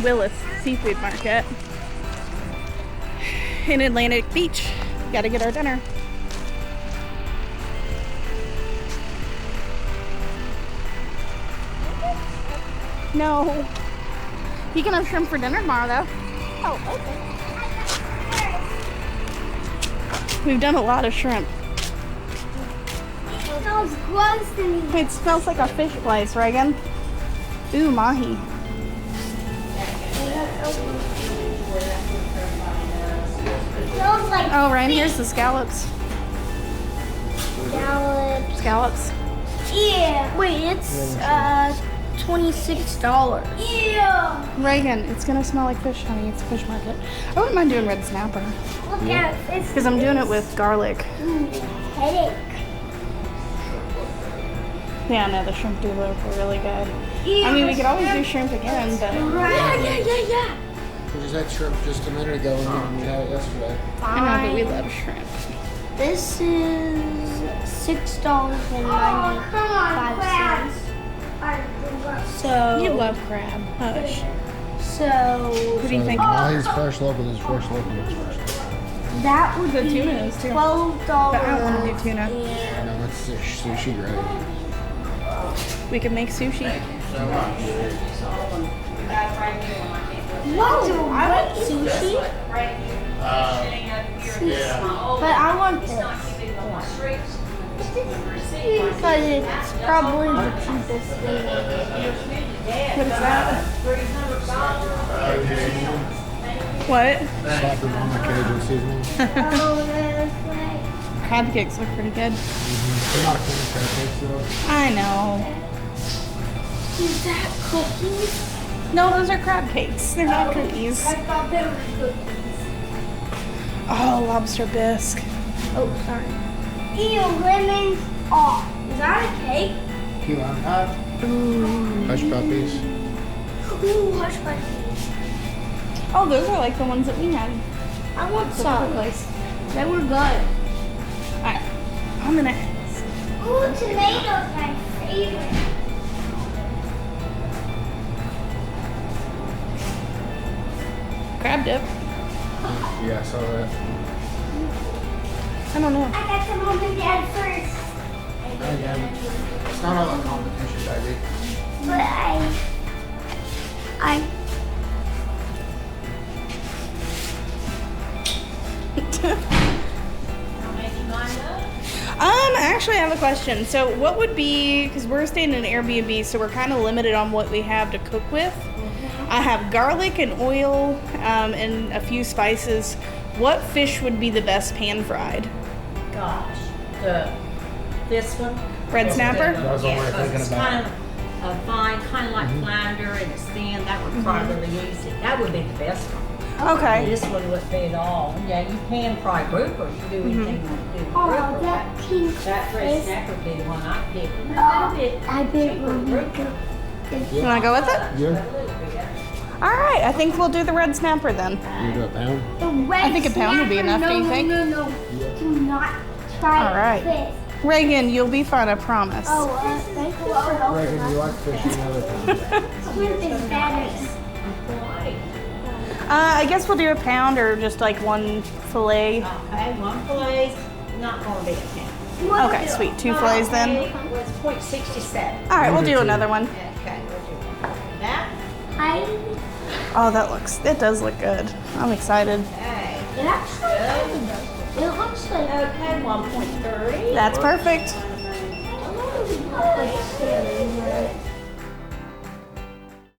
Willis Seafood Market in Atlantic Beach. Gotta get our dinner. No. You can have shrimp for dinner tomorrow, though. Oh, okay. We've done a lot of shrimp. It smells gross to me. It smells like a fish place, Reagan. Ooh, mahi. It smells like Oh, Ryan, here's the scallops. scallops. Scallops. Yeah. Wait, it's $26. Yeah. Reagan, it's gonna smell like fish, honey. It's a fish market. I wouldn't mind doing red snapper Look at it. because I'm doing it with garlic. Headache. Yeah, no, the shrimp do look really good. Yeah, I mean, we could always do shrimp again, but Yeah. We just had shrimp just a minute ago and we had it yesterday. I know, but we love shrimp. This is $6.95. So You love crab. Hush. So What do you think? Mahi's fresh local is fresh local. It's fresh local. that would The be tuna is too. $12. But I don't want to do tuna. I know it's sushi grade. We could make sushi. Whoa, I want sushi. But I want this. Because it's probably the cheapest thing. What is that? What? Slap them on the Cajun seasoning. Oh, that's right. Crab cakes look pretty good. They're not cool crab cakes though. I know. Is that cookies? No, those are crab cakes. They're not cookies. I thought they were cookies. Oh, lobster bisque. Oh, sorry. Ew, lemons off. Is that a cake? Key lime pie. Hush puppies. Ooh, hush puppies. Oh, those are like the ones that we had. I want At the some. place. They were good. Alright, I'm gonna ask. Ooh, tomatoes, my favorite. Crab dip. Yeah, I saw that. I don't know. I got some mom and dad first. Again, it's not all a competition, baby. But Actually, I have a question. So, what would be, because we're staying in an Airbnb, so we're kind of limited on what we have to cook with. I have garlic and oil and a few spices. What fish would be the best pan fried? Gosh, this one. Red snapper? That's what we're Yeah, 'cause thinking it's about. kind of fine, kind of like flounder, and it's thin. That would probably be easy. That would be the best one. Okay. This one wouldn't be at all. Yeah, you can fry grouper. You can do anything you want to do with oh, grouper. that pink That red fish. snapper would be the one I picked. A Oh, little bit I bet cheaper we'll grouper. You want to go with it? Yeah. A little bit. All right, I think we'll do the red snapper then. You do a pound? The red I think a pound would be snapper, enough, do you think? No. Do not try All right. this. Reagan, you'll be fine, I promise. Oh, thank you for helping Reagan, you us. like fish another time. Shrimp is better. Why? I guess we'll do a pound or just like one fillet. Okay, one fillet's not going to be a pound. Okay, sweet. Two fillets then. Okay, well, it's 0.67. All right, we'll do another one. Okay, we'll do one. That. Oh, it does look good. I'm excited. Okay. It actually Good. it looks like Okay, 1.30. That's perfect.